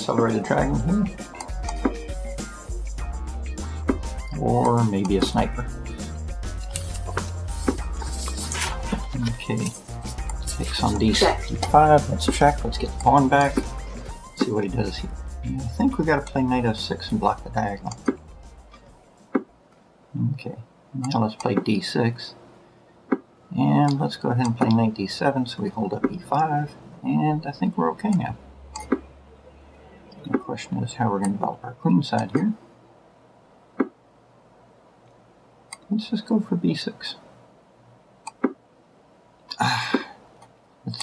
accelerated dragon here. Or maybe a sniper. Okay, takes on d5. Let's check. Let's get the pawn back. See what he does here. I think we got to play knight f6 and block the diagonal. Okay, now let's play d6. And let's go ahead and play knight d7 so we hold up e5. And I think we're okay now. The question is how we're going to develop our queen side here. Let's just go for b6.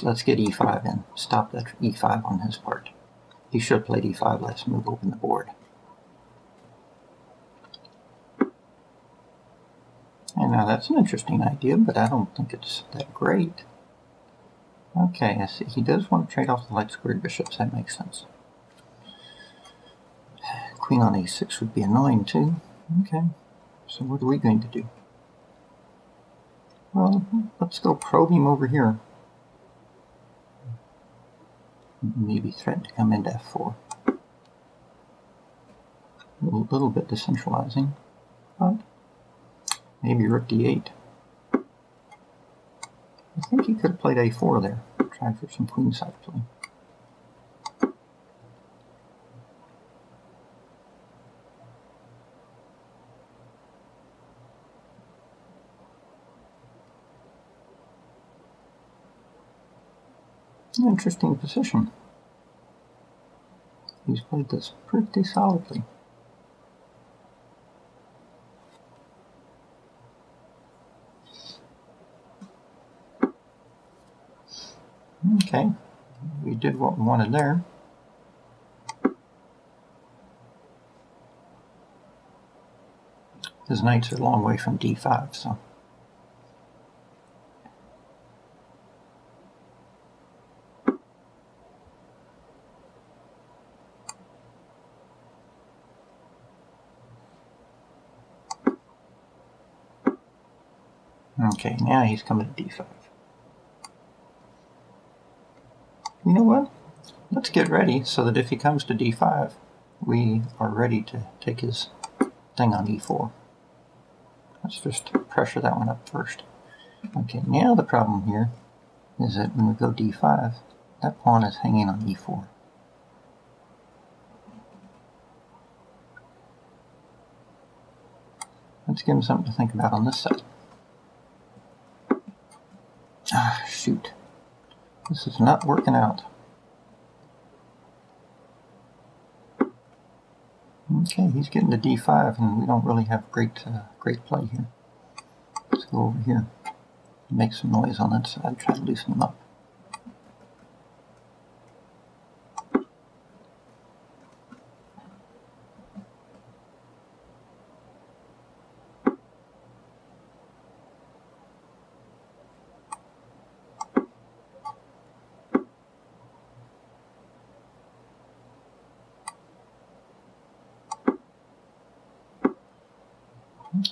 Let's get e5 in. Stop that e5 on his part. He should have played e5 last move, open the board. And now that's an interesting idea, but I don't think it's that great. Okay, I see. He does want to trade off the light squared bishops. That makes sense. Queen on a6 would be annoying too. Okay. So what are we going to do? Well, let's go probe him over here. Maybe threaten to come into f4. A little bit decentralizing, but maybe rook d8. I think he could have played a4 there. Tried for some queenside play. Interesting position. He's played this pretty solidly. Okay, we did what we wanted there. His knights are a long way from d5, so. Okay, now he's coming to d5. You know what? Let's get ready so that if he comes to d5, we are ready to take his thing on e4. Let's just pressure that one up first. Okay, now the problem here is that when we go d5, that pawn is hanging on e4. Let's give him something to think about on this side. Ah, shoot. This is not working out. Okay, he's getting to d5, and we don't really have great play here. Let's go over here. Make some noise on that side, try to loosen him up.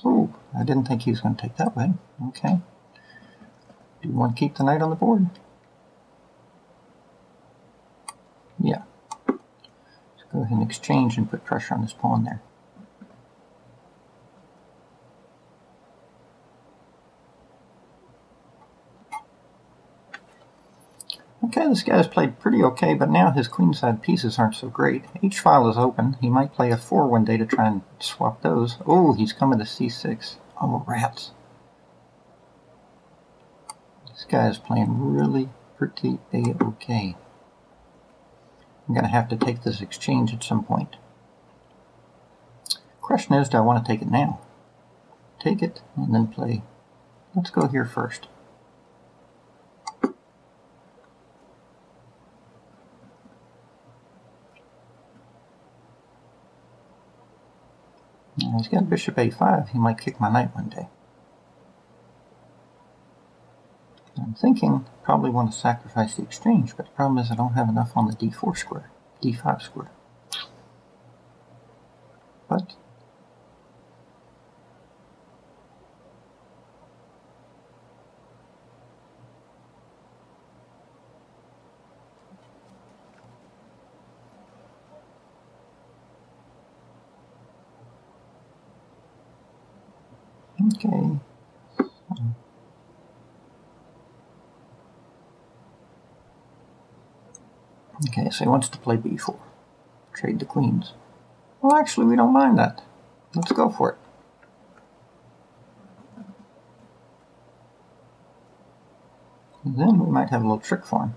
Oh, I didn't think he was going to take that way. Okay. Do you want to keep the knight on the board? Yeah. Let's go ahead and exchange and put pressure on this pawn there. Okay, this guy's played pretty okay, but now his queenside pieces aren't so great. H-file is open. He might play a4 one day to try and swap those. Oh, he's coming to c6. Oh, rats. This guy is playing really pretty okay. I'm going to have to take this exchange at some point. Question is, do I want to take it now? Take it and then play. Let's go here first. Now he's got bishop a5. He might kick my knight one day. I'm thinking probably want to sacrifice the exchange, but the problem is I don't have enough on the d4 square, d5 square. But Okay. Okay, so he wants to play b4. Trade the queens. Well, actually, we don't mind that. Let's go for it. And then we might have a little trick for him.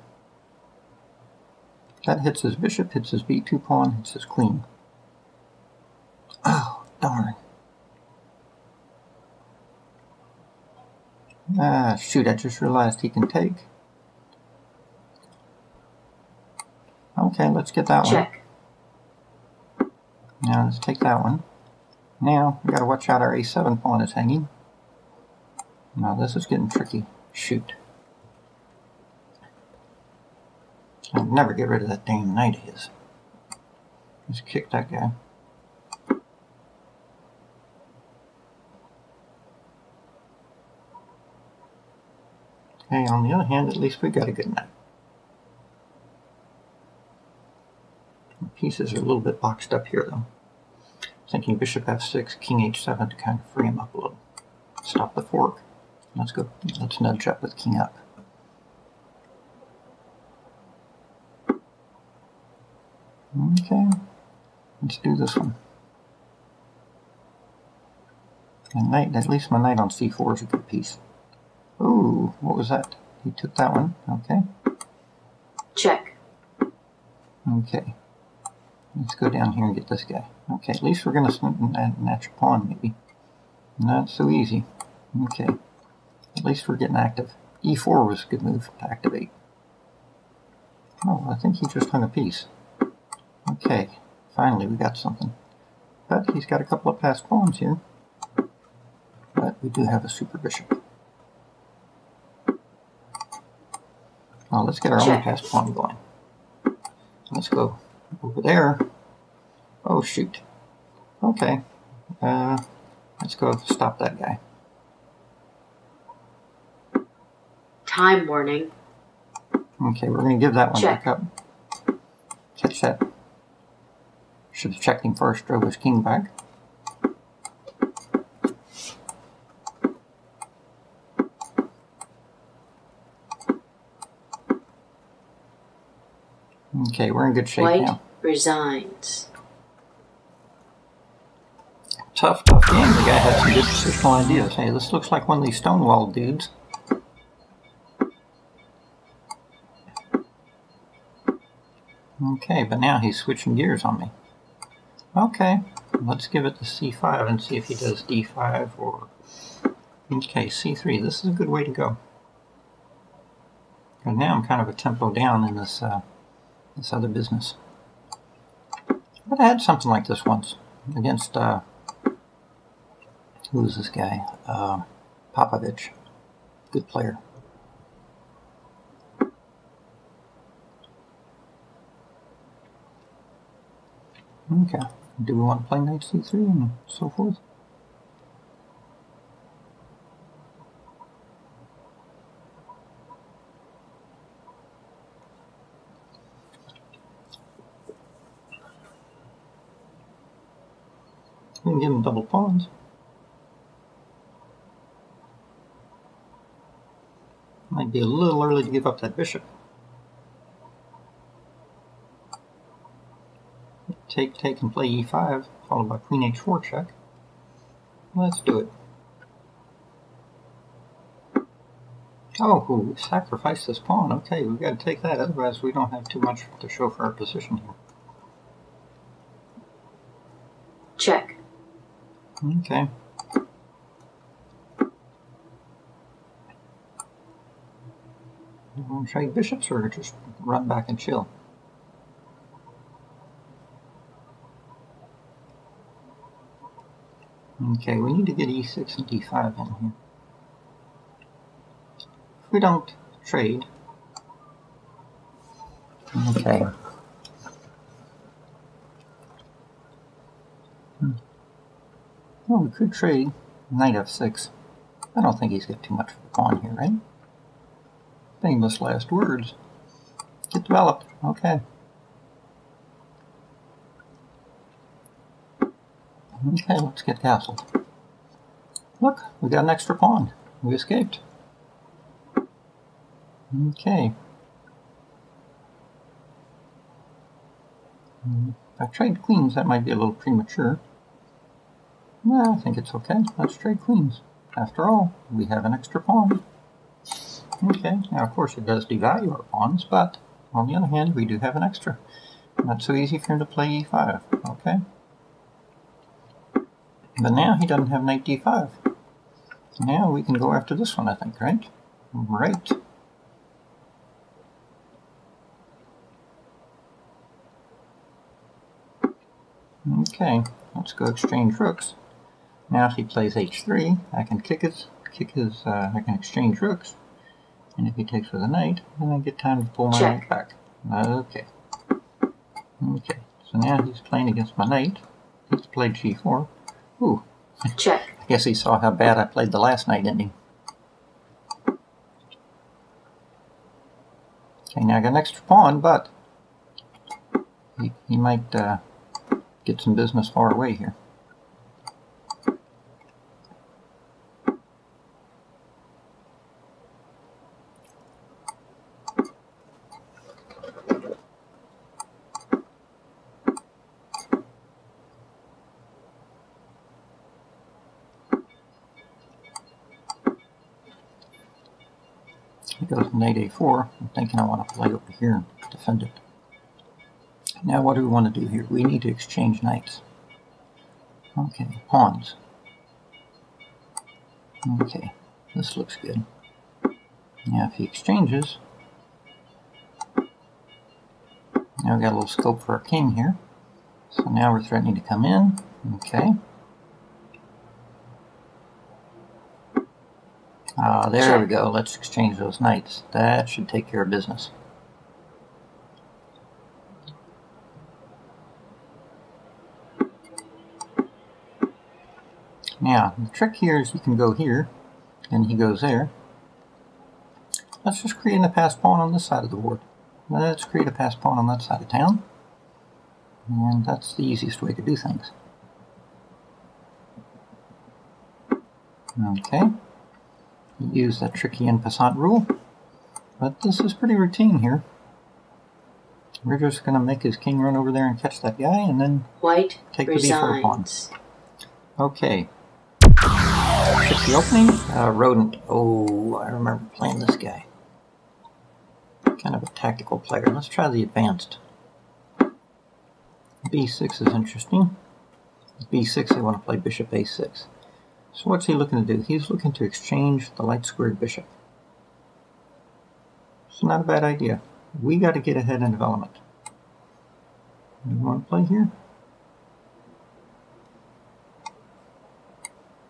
That hits his bishop, hits his b2 pawn, hits his queen. Oh, darn. Ah, shoot, I just realized he can take. Okay, let's get that Check. one. Now, let's take that one. Now, we gotta watch out, our a7 pawn is hanging. Now, this is getting tricky. Shoot. I'll never get rid of that dang knight of his. Just kick that guy. Okay, on the other hand, at least we got a good knight. The pieces are a little bit boxed up here, though. Thinking bishop f6, king h7 to kind of free him up a little. Stop the fork. Let's go. Let's nudge up with king up. Okay, let's do this one. And knight, at least my knight on c4 is a good piece. Ooh, what was that? He took that one. Okay. Check. Okay. Let's go down here and get this guy. Okay, at least we're going to match a pawn, maybe. Not so easy. Okay. At least we're getting active. e4 was a good move to activate. Oh, I think he just hung a piece. Okay, finally we got something. But he's got a couple of passed pawns here. But we do have a super bishop. Well, let's get our own passed pawn going. Let's go over there. Oh, shoot. Okay. Let's go stop that guy. Time warning. Okay, we're going to give that one Check. back up. Catch that. Should have checked him first, drove his king back. Okay, we're in good shape White now. resigns. Tough game. The guy had some good positional ideas. Hey, this looks like one of these Stonewall dudes. Okay, but now he's switching gears on me. Okay, let's give it to c5 and see if he does d5 or... Okay, c3. This is a good way to go. And now I'm kind of a tempo down in this this other business. But I had something like this once against who is this guy? Popovich. Good player. Okay. Do we want to play knight c3 and so forth? We can give him double pawns. Might be a little early to give up that bishop. Take and play e5, followed by queen h4 check. Let's do it. Oh, we sacrificed this pawn. Okay, we've got to take that, otherwise we don't have too much to show for our position here. Check. Okay. You want to trade bishops or just run back and chill? Okay, we need to get e6 and d5 in here. If we don't trade... Okay. Well, we could trade knight f6. I don't think he's got too much of a pawn here, right? Famous last words. Get developed. Okay. Okay, let's get castled. Look, we got an extra pawn. We escaped. Okay. If I trade queens, that might be a little premature. No, I think it's okay. Let's trade queens. After all, we have an extra pawn. Okay, now of course it does devalue our pawns, but on the other hand, we do have an extra. Not so easy for him to play e5, okay? But now he doesn't have knight d5. Now we can go after this one, I think, right? Right. Okay, let's go exchange rooks. Now if he plays h3, I can I can exchange rooks. And if he takes with a knight, then I get time to pull my knight back. Okay. Okay, so now he's playing against my knight. He's played g4. Ooh. Check. I guess he saw how bad I played the last night, didn't he? Okay, now I got an extra pawn, but he might get some business far away here. He goes knight a4. I'm thinking I want to play over here and defend it. Now what do we want to do here? We need to exchange knights. Okay, pawns. Okay, this looks good. Now if he exchanges, now we got a little scope for our king here. So now we're threatening to come in. Okay. There we go. Let's exchange those knights. That should take care of business. Now, the trick here is you can go here, and he goes there. Let's just create a passed pawn on this side of the board. Let's create a passed pawn on that side of town. And that's the easiest way to do things. Okay. Use that tricky en passant rule, but this is pretty routine here. We're just going to make his king run over there and catch that guy, and then White take resigns. the d4 pawn. Okay. Fix the opening. Rodent. Oh, I remember playing this guy. Kind of a tactical player. Let's try the advanced. b6 is interesting. b6, I want to play bishop a6. So what's he looking to do? He's looking to exchange the light squared bishop. It's not a bad idea. We got to get ahead in development. You want to play here?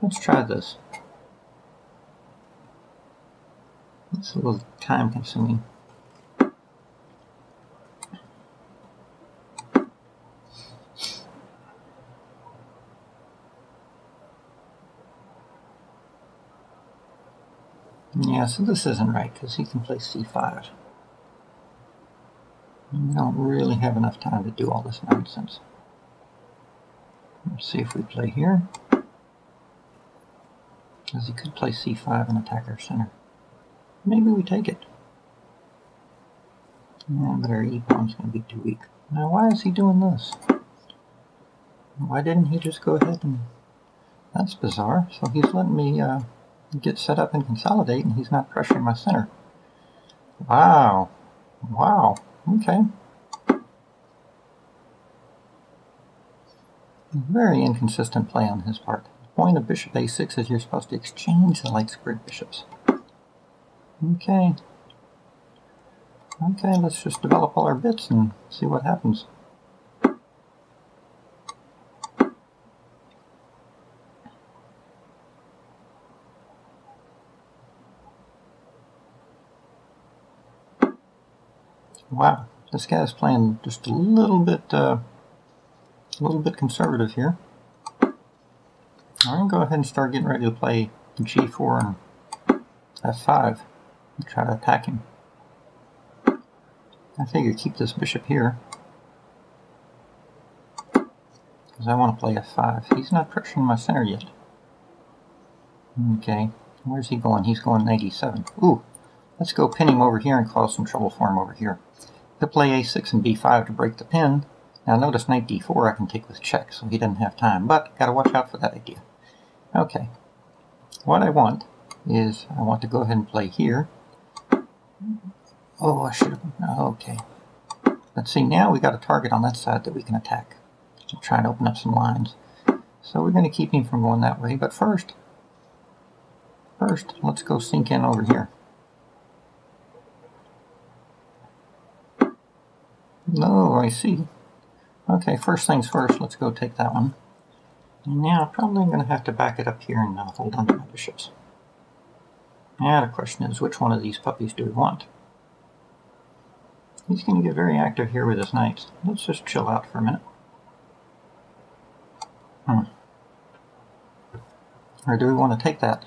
Let's try this. It's a little time consuming. Yeah, so this isn't right, because he can play c5. We don't really have enough time to do all this nonsense. Let's see if we play here. Because he could play c5 and attack our center. Maybe we take it. Yeah, but our e-pawn's going to be too weak. Now, why is he doing this? Why didn't he just go ahead and... That's bizarre. So he's letting me get set up and consolidate, and he's not pressuring my center. Wow. Wow. Okay. Very inconsistent play on his part. The point of bishop a6 is you're supposed to exchange the light squared bishops. Okay. Okay, let's just develop all our bits and see what happens. Wow, this guy's playing just a little bit conservative here. I'm gonna go ahead and start getting ready to play g4 and f5 and try to attack him. I figure keep this bishop here because I want to play f5. He's not pressuring my center yet. Okay, where's he going? He's going knight e7. Ooh, let's go pin him over here and cause some trouble for him over here. He'll play a6 and b5 to break the pin. Now notice knight d4 I can take with check, so he doesn't have time, but gotta watch out for that idea. Okay, what I want is I want to go ahead and play here. Oh, I should have... Okay. Let's see, now we got a target on that side that we can attack to try and open up some lines. So we're going to keep him from going that way, but first, let's go sink in over here. No, I see. Okay, first things first, let's go take that one. And now probably I'm going to have to back it up here and hold on to my bishops. Now the question is, which one of these puppies do we want? He's going to get very active here with his knights. Let's just chill out for a minute. Or do we want to take that?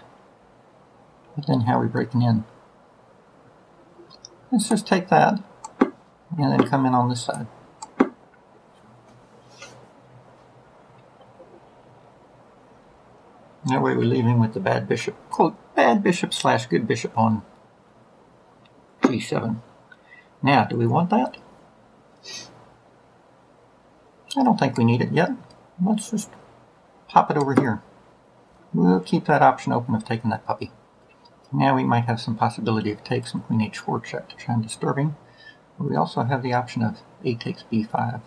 But then how are we breaking in? Let's just take that and then come in on this side. That way we leave him with the bad bishop, quote, bad bishop / good bishop on g7. Now, do we want that? I don't think we need it yet. Let's just pop it over here. We'll keep that option open of taking that puppy. Now we might have some possibility of take some queen h4 check to try and disturb him. But we also have the option of a takes b5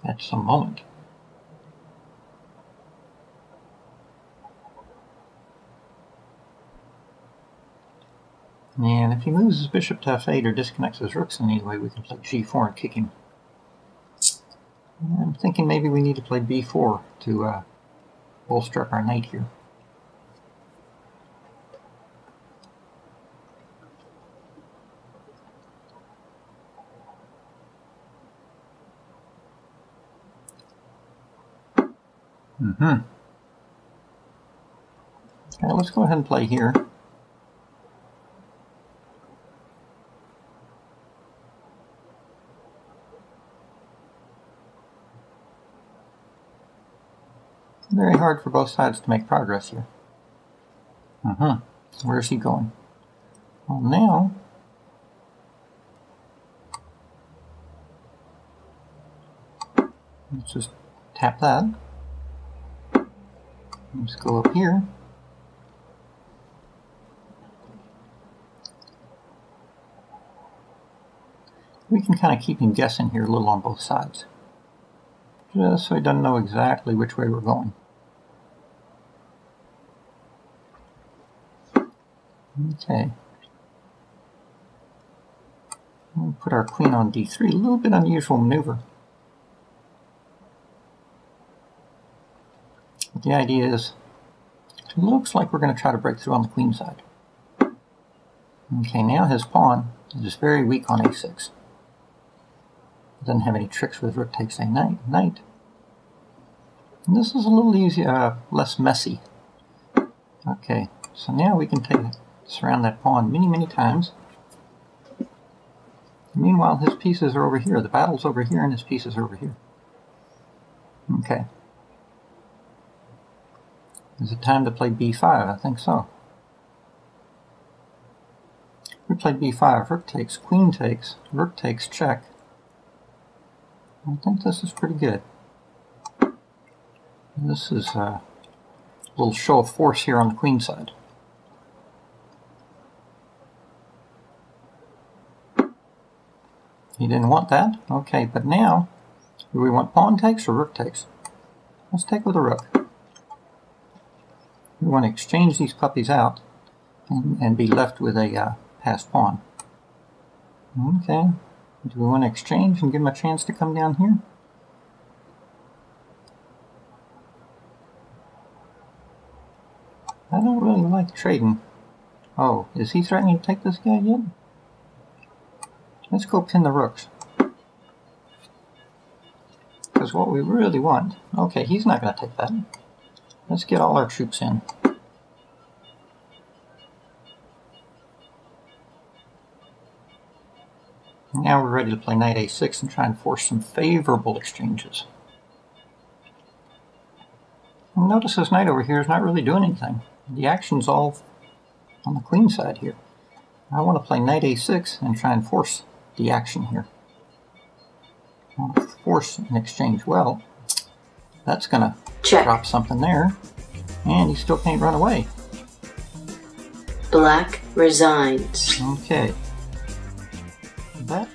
at some moment. And if he moves his bishop to f8 or disconnects his rooks in any way, we can play g4 and kick him. And I'm thinking maybe we need to play b4 to bolster up our knight here. Okay, let's go ahead and play here. Very hard for both sides to make progress here. Where's he going? Well, now let's just tap that. Let's go up here. We can kind of keep him guessing here a little on both sides, just so he doesn't know exactly which way we're going. Okay. We'll put our queen on d3, a little bit unusual maneuver. But the idea is, it looks like we're going to try to break through on the queen side. Okay, now his pawn is very weak on a6. Doesn't have any tricks with rook takes a knight. And this is a little easier, less messy. Okay, so now we can surround that pawn many times. Meanwhile, his pieces are over here. The battle's over here, and his pieces are over here. Okay. Is it time to play b5? I think so. We played b5. Rook takes, queen takes, rook takes, check. I think this is pretty good. This is a little show of force here on the queen side. He didn't want that. Okay, but now, do we want pawn takes or rook takes? Let's take with a rook. We want to exchange these puppies out and be left with a passed pawn. Okay. Do we want to exchange and give him a chance to come down here? I don't really like trading. Oh, is he threatening to take this guy yet? Let's go pin the rooks. Because what we really want... Okay, he's not going to take that. Let's get all our troops in. Now we're ready to play knight a6 and try and force some favorable exchanges. Notice this knight over here is not really doing anything. The action's all on the queen side here. I want to play knight a6 and try and force the action here. I want to force an exchange. Well, that's going to drop something there, and he still can't run away. Black resigns. Okay. That